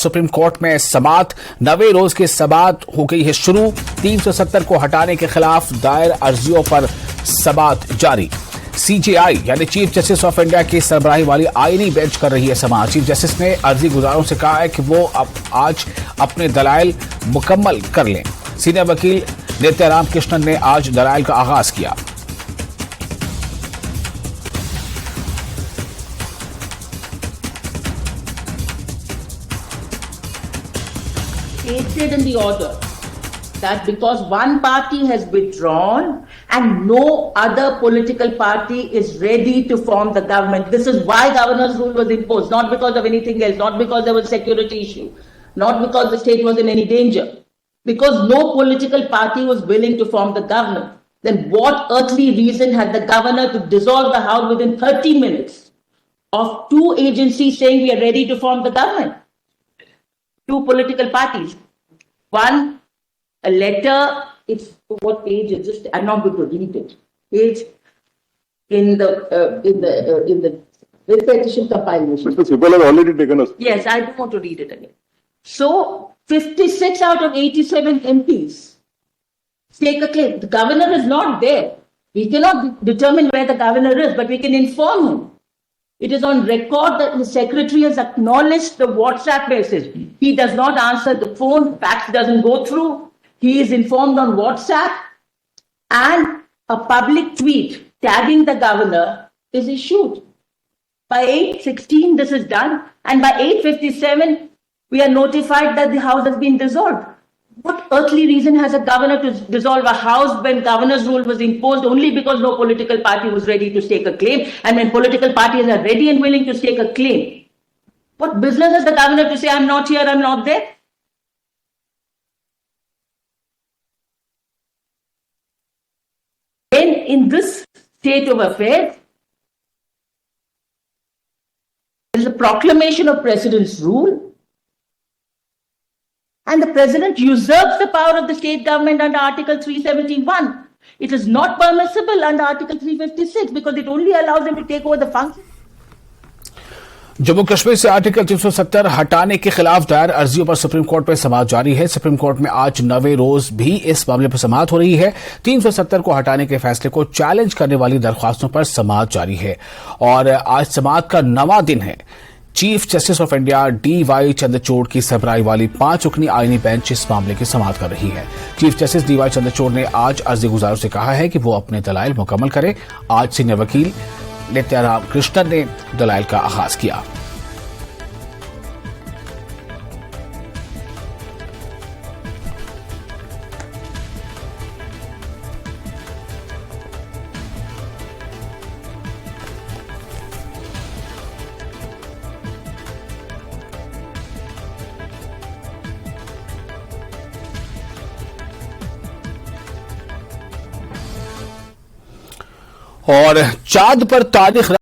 Supreme court में समाअत 90 रोज की समाअत हो गई है शुरू। 370 को हटाने के खिलाफ दायर अर्जियों पर समाअत जारी। सीजेआई यानी चीफ जस्टिस ऑफ इंडिया की सरबराही वाली आईनी बेंच कर रही है समाअत। चीफ जस्टिस ने अर्जी गुजारों से कहा है कि वो आज अपने दलाइल मुकम्मल कर लें। सीनियर वकील कृष्णन ने आज दलाइल का आगाज किया। Stated in the order that because one party has withdrawn and no other political party is ready to form the government, this is why governor's rule was imposed, not because of anything else, not because there was a security issue, not because the state was in any danger, because no political party was willing to form the government. Then what earthly reason had the governor to dissolve the House within 30 minutes of two agencies saying we are ready to form the government? Two political parties. One, a letter, it's what page is just, I'm not going to read it. Page in the petition compilation. Mr. Sibal has already taken us. Yes, I don't want to read it again. So, 56 out of 87 MPs take a claim. The governor is not there. We cannot determine where the governor is, but we can inform him. It is on record that the secretary has acknowledged the WhatsApp message. He does not answer the phone, fax doesn't go through. He is informed on WhatsApp, and a public tweet tagging the governor is issued. By 8:16 this is done, and by 8:57 we are notified that the house has been dissolved. What earthly reason has a governor to dissolve a house when governor's rule was imposed only because no political party was ready to stake a claim? And when political parties are ready and willing to stake a claim, what business has the governor to say, I'm not here, I'm not there? Then in this state of affairs, there is a proclamation of President's rule, and the President usurps the power of the state government under Article 371. It is not permissible under Article 356 because it only allows them to take over the function. Jammu Kashmir से article 370 हटाने के खिलाफ दायर अर्जियों पर supreme court में समाअत जारी है। Supreme court में आज 90 रोज भी इस मामले पर समाअत हो रही है। 370 को हटाने के फैसले को चैलेंज करने वाली दरख्वास्तों पर समाअत जारी है और आज समाअत का 9वां दिन है। Chief justice of India DY Chandrachud की सरबराही वाली 5 रुकनी आईनी बेंच इस मामले की समाअत कर रही है। चीफ जस्टिस DY चंद्रचूड़ ने आज अर्जी गुजारों से कहा है कि वो अपने दलाइल मुकम्मल करें। आज सीनियर वकील कृष्णन ने दलाइल का आगाज किया। और चांद पर तारीख